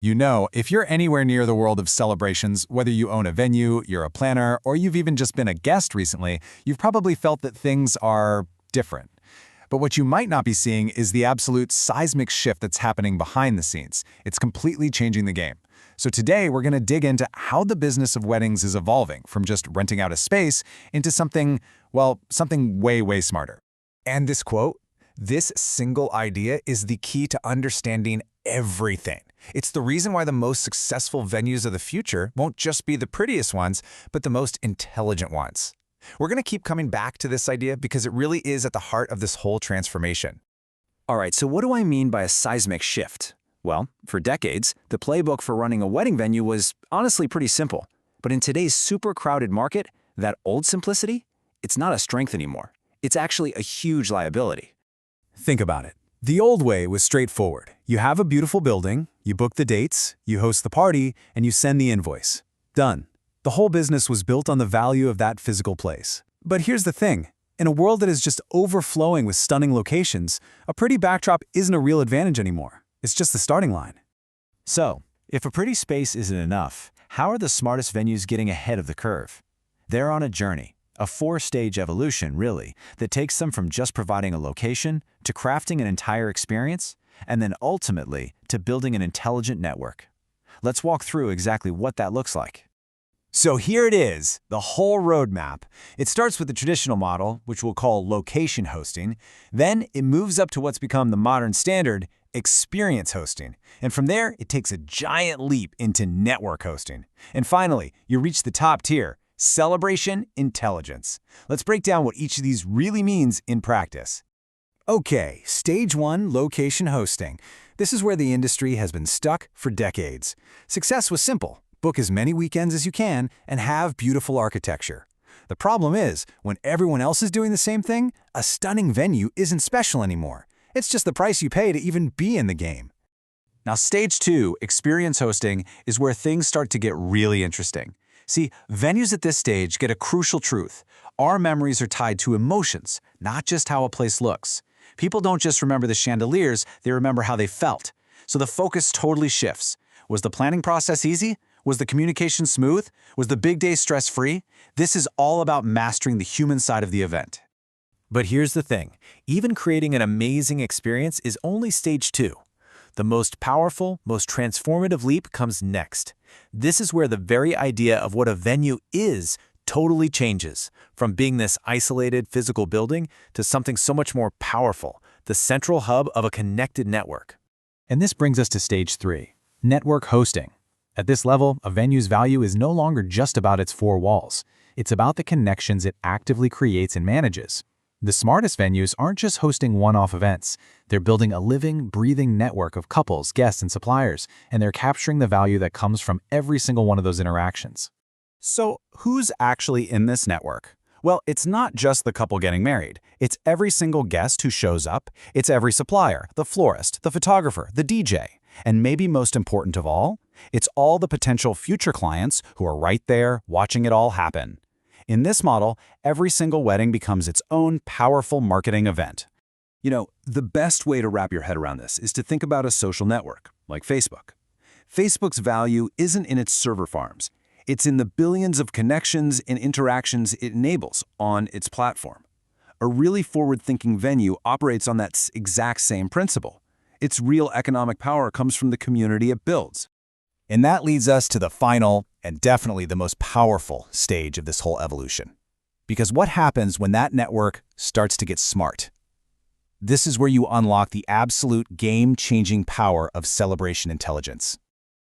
You know, if you're anywhere near the world of celebrations, whether you own a venue, you're a planner, or you've even just been a guest recently, you've probably felt that things are different. But what you might not be seeing is the absolute seismic shift that's happening behind the scenes. It's completely changing the game. So today, we're going to dig into how the business of weddings is evolving from just renting out a space into something, well, something way, way smarter. And this quote, "This single idea is the key to understanding everything." It's the reason why the most successful venues of the future won't just be the prettiest ones, but the most intelligent ones. We're going to keep coming back to this idea because it really is at the heart of this whole transformation. All right, so what do I mean by a seismic shift? Well, for decades, the playbook for running a wedding venue was honestly pretty simple. But in today's super crowded market, that old simplicity, it's not a strength anymore. It's actually a huge liability. Think about it. The old way was straightforward. You have a beautiful building, you book the dates, you host the party, and you send the invoice. Done. The whole business was built on the value of that physical place. But here's the thing. In a world that is just overflowing with stunning locations, a pretty backdrop isn't a real advantage anymore. It's just the starting line. So, if a pretty space isn't enough, how are the smartest venues getting ahead of the curve? They're on a journey. A four-stage evolution, really, that takes them from just providing a location to crafting an entire experience, and then ultimately to building an intelligent network. Let's walk through exactly what that looks like. So here it is, the whole roadmap. It starts with the traditional model, which we'll call location hosting. Then it moves up to what's become the modern standard, experience hosting. And from there, it takes a giant leap into network hosting. And finally, you reach the top tier, celebration intelligence. Let's break down what each of these really means in practice. Okay, stage one, location hosting. This is where the industry has been stuck for decades. Success was simple. Book as many weekends as you can and have beautiful architecture. The problem is, when everyone else is doing the same thing, a stunning venue isn't special anymore. It's just the price you pay to even be in the game. Now, stage two, experience hosting, is where things start to get really interesting. See, venues at this stage get a crucial truth. Our memories are tied to emotions, not just how a place looks. People don't just remember the chandeliers, they remember how they felt. So the focus totally shifts. Was the planning process easy? Was the communication smooth? Was the big day stress-free? This is all about mastering the human side of the event. But here's the thing. Even creating an amazing experience is only stage two. The most powerful, most transformative leap comes next. This is where the very idea of what a venue is totally changes, from being this isolated physical building to something so much more powerful, the central hub of a connected network. And this brings us to stage three, network hosting. At this level, a venue's value is no longer just about its four walls. It's about the connections it actively creates and manages. The smartest venues aren't just hosting one-off events. They're building a living, breathing network of couples, guests, and suppliers, and they're capturing the value that comes from every single one of those interactions. So, who's actually in this network? Well, it's not just the couple getting married. It's every single guest who shows up. It's every supplier, the florist, the photographer, the DJ. And maybe most important of all, it's all the potential future clients who are right there watching it all happen. In this model, every single wedding becomes its own powerful marketing event. You know, the best way to wrap your head around this is to think about a social network, like Facebook. Facebook's value isn't in its server farms. It's in the billions of connections and interactions it enables on its platform. A really forward-thinking venue operates on that exact same principle. Its real economic power comes from the community it builds. And that leads us to the final, and definitely the most powerful stage of this whole evolution. Because what happens when that network starts to get smart? This is where you unlock the absolute game-changing power of celebration intelligence.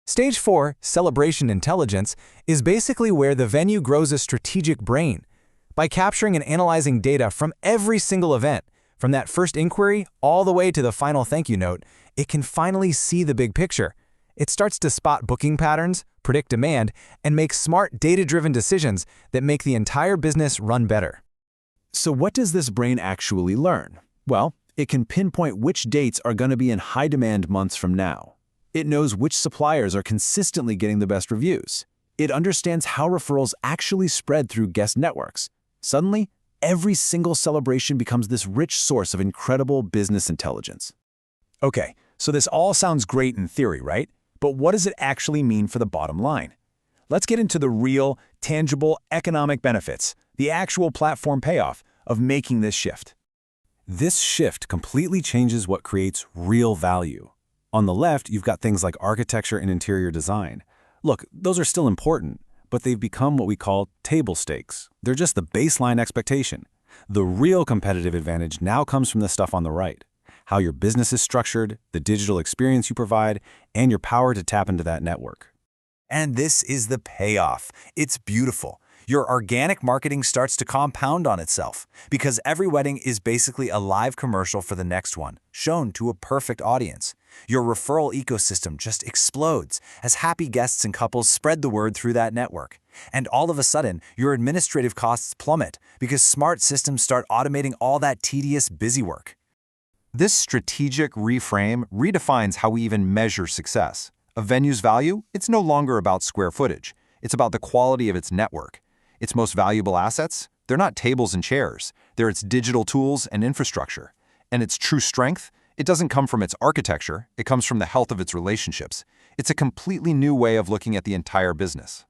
Stage 4, celebration intelligence, is basically where the venue grows a strategic brain. By capturing and analyzing data from every single event, from that first inquiry all the way to the final thank you note, it can finally see the big picture. It starts to spot booking patterns, predict demand, and make smart data-driven decisions that make the entire business run better. So what does this brain actually learn? Well, it can pinpoint which dates are going to be in high-demand months from now. It knows which suppliers are consistently getting the best reviews. It understands how referrals actually spread through guest networks. Suddenly, every single celebration becomes this rich source of incredible business intelligence. Okay, so this all sounds great in theory, right? But what does it actually mean for the bottom line? Let's get into the real, tangible economic benefits, the actual platform payoff of making this shift. This shift completely changes what creates real value. On the left, you've got things like architecture and interior design. Look, those are still important, but they've become what we call table stakes. They're just the baseline expectation. The real competitive advantage now comes from the stuff on the right. How your business is structured, the digital experience you provide, and your power to tap into that network. And this is the payoff. It's beautiful. Your organic marketing starts to compound on itself because every wedding is basically a live commercial for the next one, shown to a perfect audience. Your referral ecosystem just explodes as happy guests and couples spread the word through that network. And all of a sudden, your administrative costs plummet because smart systems start automating all that tedious busy work. This strategic reframe redefines how we even measure success. A venue's value, it's no longer about square footage. It's about the quality of its network. Its most valuable assets, they're not tables and chairs. They're its digital tools and infrastructure. And its true strength, it doesn't come from its architecture. It comes from the health of its relationships. It's a completely new way of looking at the entire business.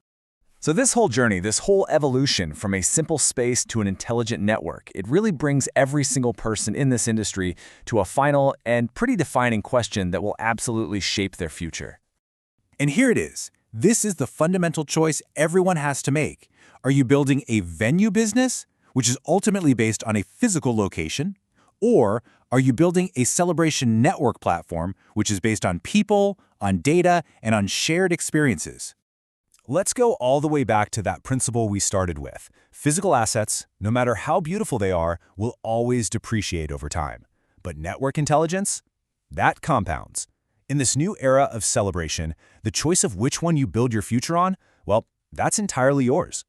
So this whole journey, this whole evolution from a simple space to an intelligent network, it really brings every single person in this industry to a final and pretty defining question that will absolutely shape their future. And here it is. This is the fundamental choice everyone has to make. Are you building a venue business, which is ultimately based on a physical location? Or are you building a celebration network platform, which is based on people, on data, and on shared experiences? Let's go all the way back to that principle we started with. Physical assets, no matter how beautiful they are, will always depreciate over time. But network intelligence? That compounds. In this new era of celebration, the choice of which one you build your future on, well, that's entirely yours.